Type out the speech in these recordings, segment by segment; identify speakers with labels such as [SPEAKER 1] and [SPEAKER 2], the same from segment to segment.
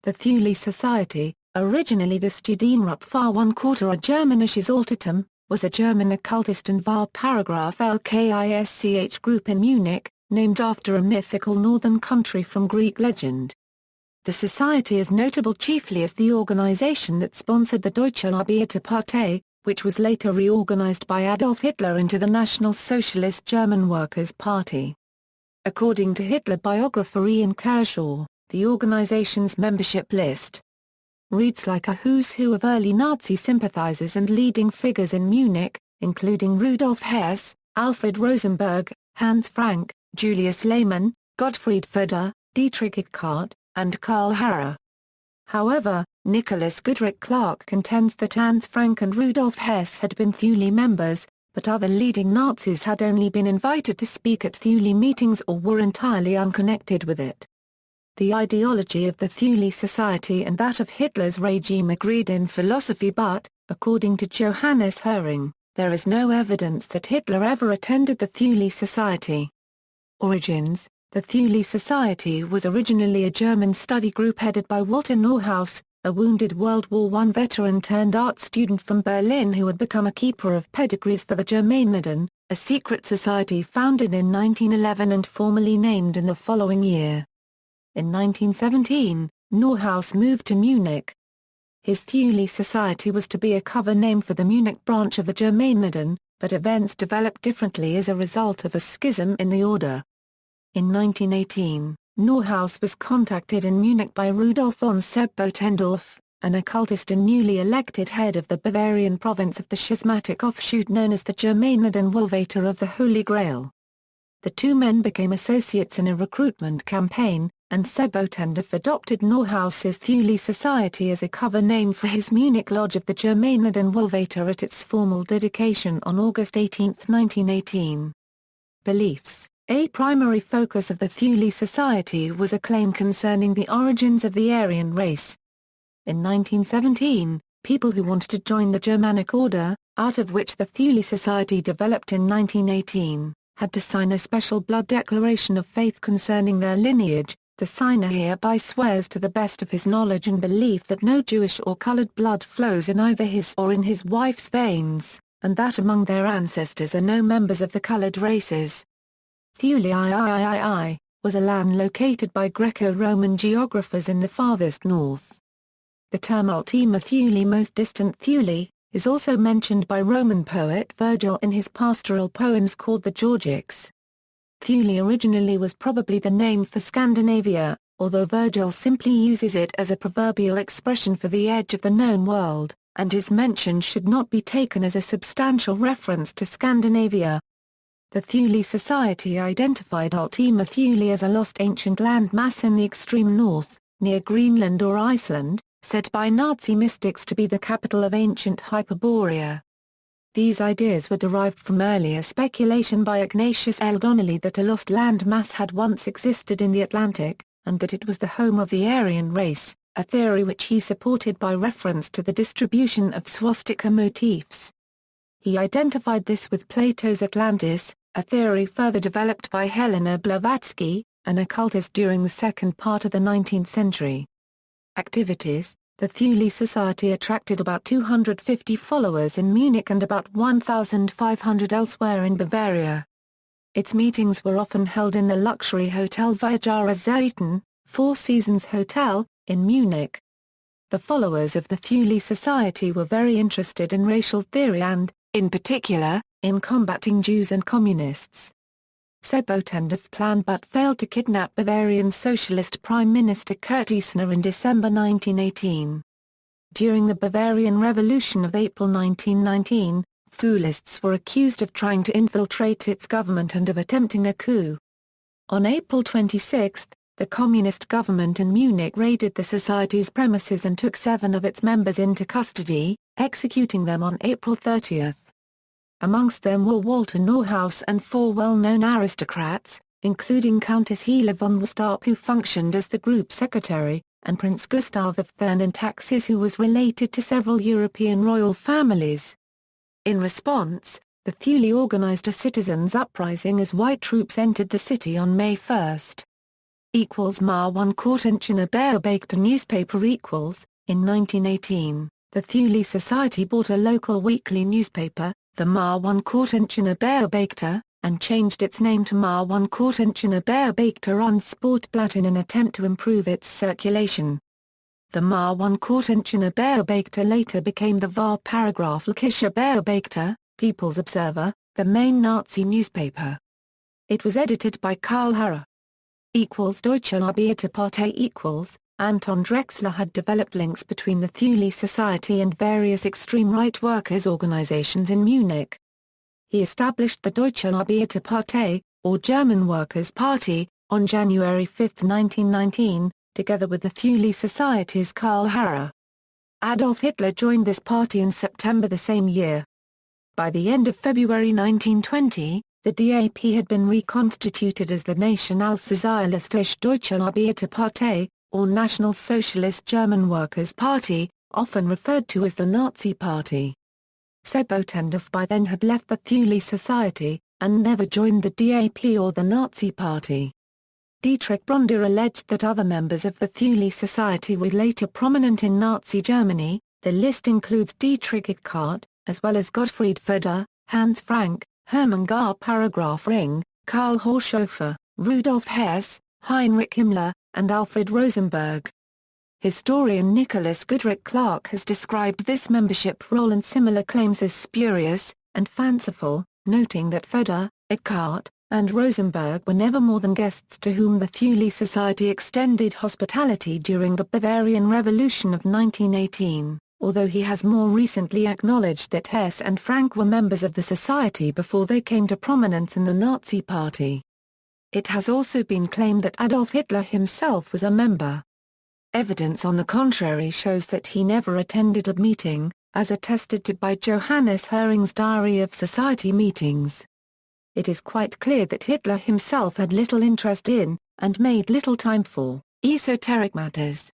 [SPEAKER 1] The Thule Society, originally the Studienrat für Unkultur Germanisches Altertum, was a German occultist and Wahlparagraph LKISCH group in Munich, named after a mythical northern country from Greek legend. The society is notable chiefly as the organization that sponsored the Deutsche Arbeiterpartei, which was later reorganized by Adolf Hitler into the National Socialist German Workers' Party. According to Hitler biographer Ian Kershaw, the organization's membership list reads like a who's who of early Nazi sympathizers and leading figures in Munich, including Rudolf Hess, Alfred Rosenberg, Hans Frank, Julius Lehmann, Gottfried Feder, Dietrich Eckart, and Karl Harrer. However, Nicholas Goodrich Clark contends that Hans Frank and Rudolf Hess had been Thule members, but other leading Nazis had only been invited to speak at Thule meetings or were entirely unconnected with it. The ideology of the Thule Society and that of Hitler's regime agreed in philosophy but, according to Johannes Hering, there is no evidence that Hitler ever attended the Thule Society. Origins: the Thule Society was originally a German study group headed by Walter Neuhaus, a wounded World War I veteran turned art student from Berlin who had become a keeper of pedigrees for the Germanen, a secret society founded in 1911 and formally named in the following year. In 1917, Neuhaus moved to Munich. His Thule Society was to be a cover name for the Munich branch of the Germanen, but events developed differently as a result of a schism in the order. In 1918, Neuhaus was contacted in Munich by Rudolf von Sebottendorf, an occultist and newly elected head of the Bavarian province of the schismatic offshoot known as the Germanen Wohlvater of the Holy Grail. The two men became associates in a recruitment campaign, and Sebottendorf adopted Neuhaus's Thule Society as a cover name for his Munich lodge of the Germanen Wohlvater at its formal dedication on August 18, 1918. Beliefs: a primary focus of the Thule Society was a claim concerning the origins of the Aryan race. In 1917, people who wanted to join the Germanic Order, out of which the Thule Society developed in 1918, had to sign a special blood declaration of faith concerning their lineage. The signer hereby swears to the best of his knowledge and belief that no Jewish or colored blood flows in either his or in his wife's veins, and that among their ancestors are no members of the colored races. Thule was a land located by Greco-Roman geographers in the farthest north. The term Ultima Thule, most distant Thule, is also mentioned by Roman poet Virgil in his pastoral poems called the Georgics. Thule originally was probably the name for Scandinavia, although Virgil simply uses it as a proverbial expression for the edge of the known world, and his mention should not be taken as a substantial reference to Scandinavia. The Thule Society identified Ultima Thule as a lost ancient land mass in the extreme north, near Greenland or Iceland, said by Nazi mystics to be the capital of ancient Hyperborea. These ideas were derived from earlier speculation by Ignatius L. Donnelly that a lost land mass had once existed in the Atlantic, and that it was the home of the Aryan race, a theory which he supported by reference to the distribution of swastika motifs. He identified this with Plato's Atlantis, a theory further developed by Helena Blavatsky, an occultist during the second part of the 19th century. Activities: the Thule Society attracted about 250 followers in Munich and about 1,500 elsewhere in Bavaria. Its meetings were often held in the luxury Hotel Vajara Zeiten, Four Seasons Hotel, in Munich. The followers of the Thule Society were very interested in racial theory and, in particular, in combating Jews and communists. Sebottendorf planned but failed to kidnap Bavarian Socialist Prime Minister Kurt Eisner in December 1918. During the Bavarian Revolution of April 1919, Thulists were accused of trying to infiltrate its government and of attempting a coup. On April 26, the communist government in Munich raided the society's premises and took 7 of its members into custody, executing them on April 30. Amongst them were Walter Neuhaus and 4 well-known aristocrats, including Countess Hela von Westerp who functioned as the group secretary, and Prince Gustav of Thurn and Taxis who was related to several European royal families. In response, the Thule organized a citizens' uprising as white troops entered the city on May 1. Ma 1 Kortenchener Beobachter newspaper equals. In 1918, the Thule Society bought a local weekly newspaper, the Ma 1 Kortenchener Beobachter, and changed its name to Ma 1 Kortenchener Beobachter und Sportblatt in an attempt to improve its circulation. The Ma 1 Kortenchener Beobachter later became the Wahrparagraphischer Beobachter, People's Observer, the main Nazi newspaper. It was edited by Karl Harrer. Deutsche Arbeiterpartei Anton Drexler had developed links between the Thule Society and various extreme right workers' organizations in Munich. He established the Deutsche Arbeiterpartei, or German Workers' Party, on January 5, 1919, together with the Thule Society's Karl Harrer. Adolf Hitler joined this party in September the same year. By the end of February 1920, the DAP had been reconstituted as the Nationalsozialistische Deutsche Arbeiterpartei, or National Socialist German Workers' Party, often referred to as the Nazi Party. Sebotendorf by then had left the Thule Society, and never joined the DAP or the Nazi Party. Dietrich Bronder alleged that other members of the Thule Society were later prominent in Nazi Germany. The list includes Dietrich Eckart, as well as Gottfried Feder, Hans Frank, Hermann Gar Paragraph Ring, Karl Horshofer, Rudolf Hess, Heinrich Himmler, and Alfred Rosenberg. Historian Nicholas Goodrich Clark has described this membership roll and similar claims as spurious and fanciful, noting that Feder, Eckart, and Rosenberg were never more than guests to whom the Thule Society extended hospitality during the Bavarian Revolution of 1918, although he has more recently acknowledged that Hess and Frank were members of the society before they came to prominence in the Nazi Party. It has also been claimed that Adolf Hitler himself was a member. Evidence on the contrary shows that he never attended a meeting, as attested to by Johannes Höring's Diary of Society meetings. It is quite clear that Hitler himself had little interest in, and made little time for, esoteric matters.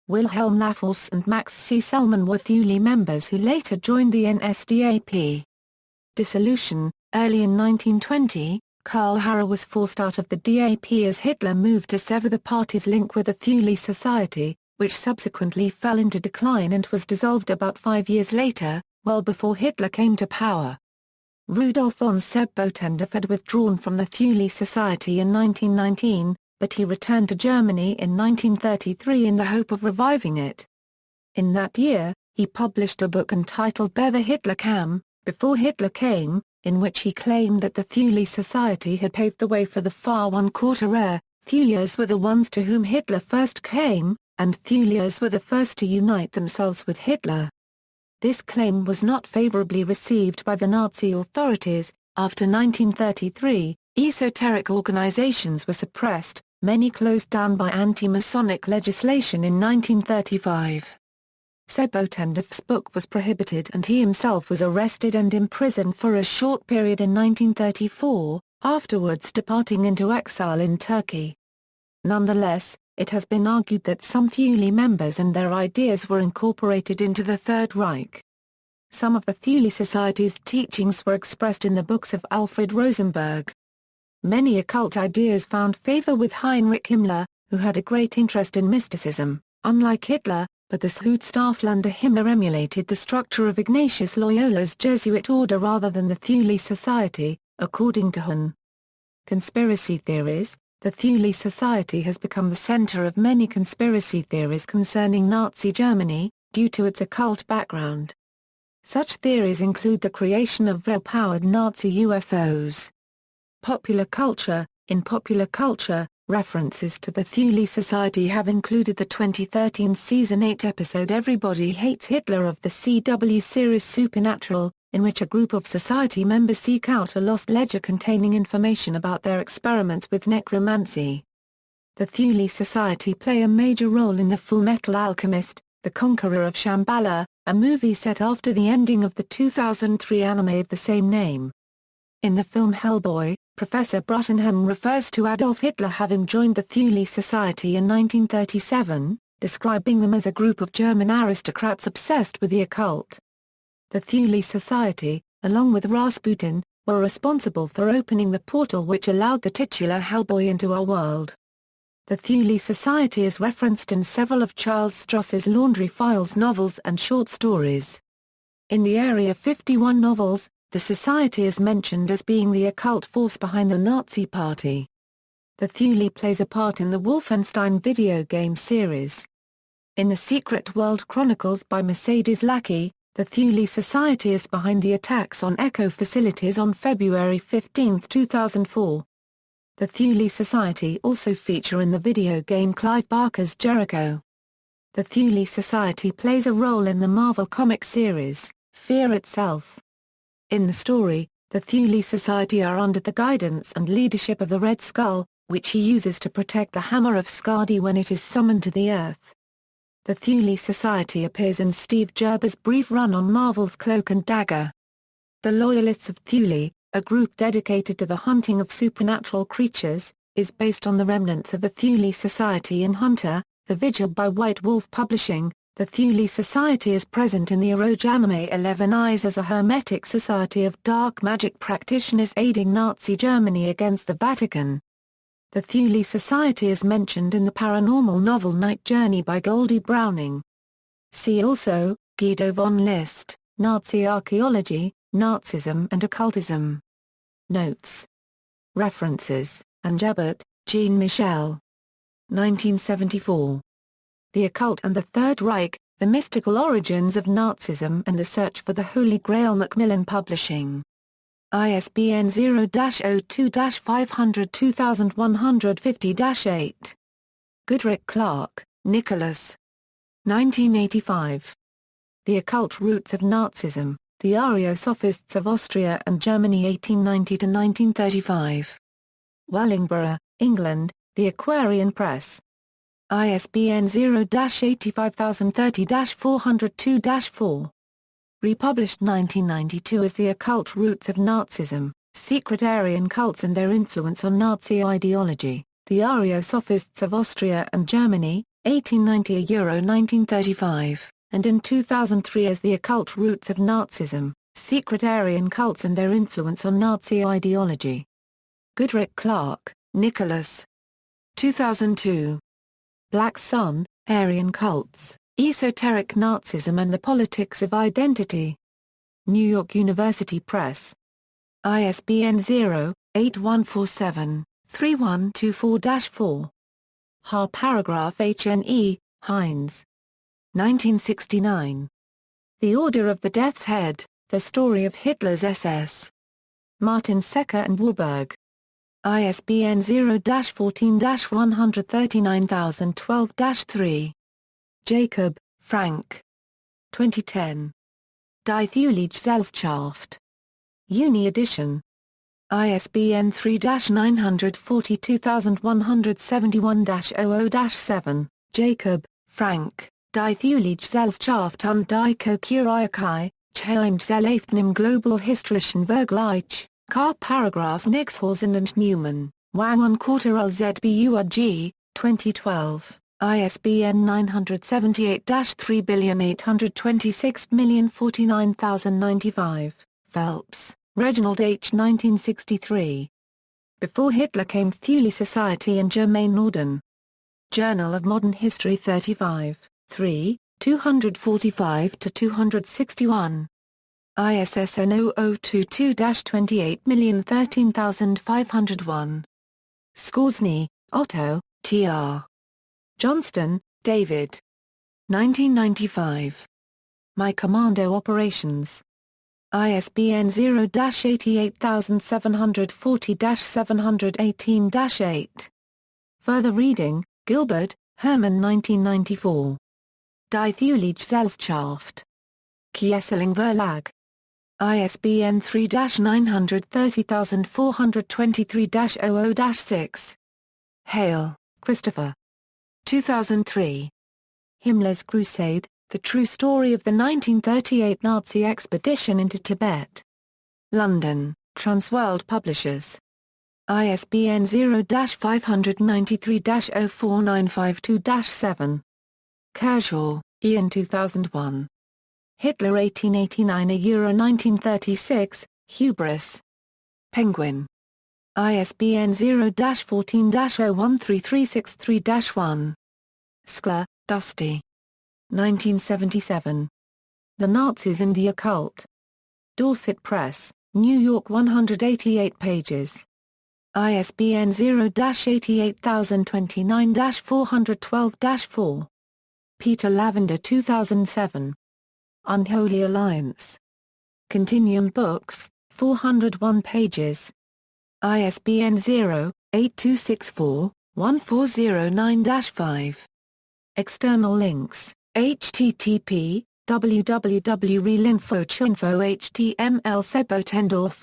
[SPEAKER 1] Wilhelm Lafosse and Max C. Selman were Thule members who later joined the NSDAP. Dissolution. Early in 1920, Karl Harrer was forced out of the DAP as Hitler moved to sever the party's link with the Thule Society, which subsequently fell into decline and was dissolved about 5 years later, well before Hitler came to power. Rudolf von Sebotendorf had withdrawn from the Thule Society in 1919, but he returned to Germany in 1933 in the hope of reviving it. In that year, he published a book entitled Bevor Hitler kam, Before Hitler Came, in which he claimed that the Thule Society had paved the way for the Far One Quarter. Thulers were the ones to whom Hitler first came, and Thulers were the first to unite themselves with Hitler. This claim was not favorably received by the Nazi authorities. After 1933, esoteric organizations were suppressed, many closed down by anti-Masonic legislation in 1935. Sebotendorf's book was prohibited and he himself was arrested and imprisoned for a short period in 1934, afterwards departing into exile in Turkey. Nonetheless, it has been argued that some Thule members and their ideas were incorporated into the Third Reich. Some of the Thule Society's teachings were expressed in the books of Alfred Rosenberg. Many occult ideas found favor with Heinrich Himmler, who had a great interest in mysticism, unlike Hitler, but the Schutzstaffel under Himmler emulated the structure of Ignatius Loyola's Jesuit order rather than the Thule Society, according to Hahn. Conspiracy theories. The Thule Society has become the center of many conspiracy theories concerning Nazi Germany, due to its occult background. Such theories include the creation of Vril-powered Nazi UFOs. Popular culture. In popular culture, references to the Thule Society have included the 2013 Season 8 episode Everybody Hates Hitler of the CW series Supernatural, in which a group of Society members seek out a lost ledger containing information about their experiments with necromancy. The Thule Society play a major role in the Fullmetal Alchemist, The Conqueror of Shambhala, a movie set after the ending of the 2003 anime of the same name. In the film Hellboy, Professor Bruttenham refers to Adolf Hitler having joined the Thule Society in 1937, describing them as a group of German aristocrats obsessed with the occult. The Thule Society, along with Rasputin, were responsible for opening the portal which allowed the titular Hellboy into our world. The Thule Society is referenced in several of Charles Stross's Laundry Files novels and short stories. In the Area 51 novels, the Society is mentioned as being the occult force behind the Nazi Party. The Thule plays a part in the Wolfenstein video game series. In The Secret World Chronicles by Mercedes Lackey, the Thule Society is behind the attacks on Echo facilities on February 15, 2004. The Thule Society also feature in the video game Clive Barker's Jericho. The Thule Society plays a role in the Marvel comic series, Fear itself. In the story, the Thule Society are under the guidance and leadership of the Red Skull, which he uses to protect the Hammer of Skadi when it is summoned to the Earth. The Thule Society appears in Steve Gerber's brief run on Marvel's Cloak and Dagger. The Loyalists of Thule, a group dedicated to the hunting of supernatural creatures, is based on the remnants of the Thule Society in Hunter, the Vigil by White Wolf Publishing. The Thule Society is present in the Eroge anime 11 Eyes as a hermetic society of dark magic practitioners aiding Nazi Germany against the Vatican. The Thule Society is mentioned in the paranormal novel Night Journey by Goldie Browning. See also, Guido von List, Nazi Archaeology, Nazism and Occultism. Notes. References, Angebert, Jean-Michel. 1974. The Occult and the Third Reich, The Mystical Origins of Nazism and the Search for the Holy Grail, Macmillan Publishing. ISBN 0-02-500-2150-8. Goodrich Clark, Nicholas. 1985. The Occult Roots of Nazism, The Ariosophists of Austria and Germany 1890–1935. Wellingborough, England, The Aquarian Press. ISBN 0-85030-402-4. Republished 1992 as The Occult Roots of Nazism, Secret Aryan Cults and Their Influence on Nazi Ideology, The Ariosophists of Austria and Germany, 1890–1935, and in 2003 as The Occult Roots of Nazism, Secret Aryan Cults and Their Influence on Nazi Ideology. Goodrich Clark, Nicholas. 2002. Black Sun, Aryan Cults, Esoteric Nazism and the Politics of Identity. New York University Press. ISBN 0-8147-3124-4. Har paragraph HNE, Heinz. 1969. The Order of the Death's Head, The Story of Hitler's SS. Martin Secker and Warburg. ISBN 0-14-139012-3. Jacob, Frank. 2010. Die Thule Gesellschaft. Uni edition. ISBN 3-942171-00-7. Jacob, Frank, Die Thule Gesellschaft und die Kokuriakai, Chaim Zelaftnim Global Historischen Vergleich, Car Paragraph Nixhausen and Newman, Wang Quarter LZBURG, 2012. ISBN 978-3826049,095, Phelps, Reginald H. 1963. Before Hitler Came, Thule Society and Germain Norden. Journal of Modern History 35, 3, 245–261. ISSN 0022-28013501. Skorzeny, Otto, T.R. Johnston, David. 1995. My Commando Operations. ISBN 0-88740-718-8. Further reading, Gilbert, Herman 1994. Die Thule Gesellschaft. Kieseling Verlag. ISBN 3-930423-00-6. Hale, Christopher. 2003. Himmler's Crusade, The True Story of the 1938 Nazi Expedition into Tibet. London, Transworld Publishers. ISBN 0-593-04952-7. Kershaw, Ian 2001. Hitler 1889–1936, Hubris. Penguin. ISBN 0-14-013363-1. Sklar, Dusty. 1977. The Nazis and the Occult. Dorset Press, New York. 188 pages. ISBN 0-88029-412-4. Peter Lavender. 2007. Unholy Alliance. Continuum Books, 401 pages. ISBN 0-8264-1409-5. External links, http://www.relinfo.info html Sebotendorf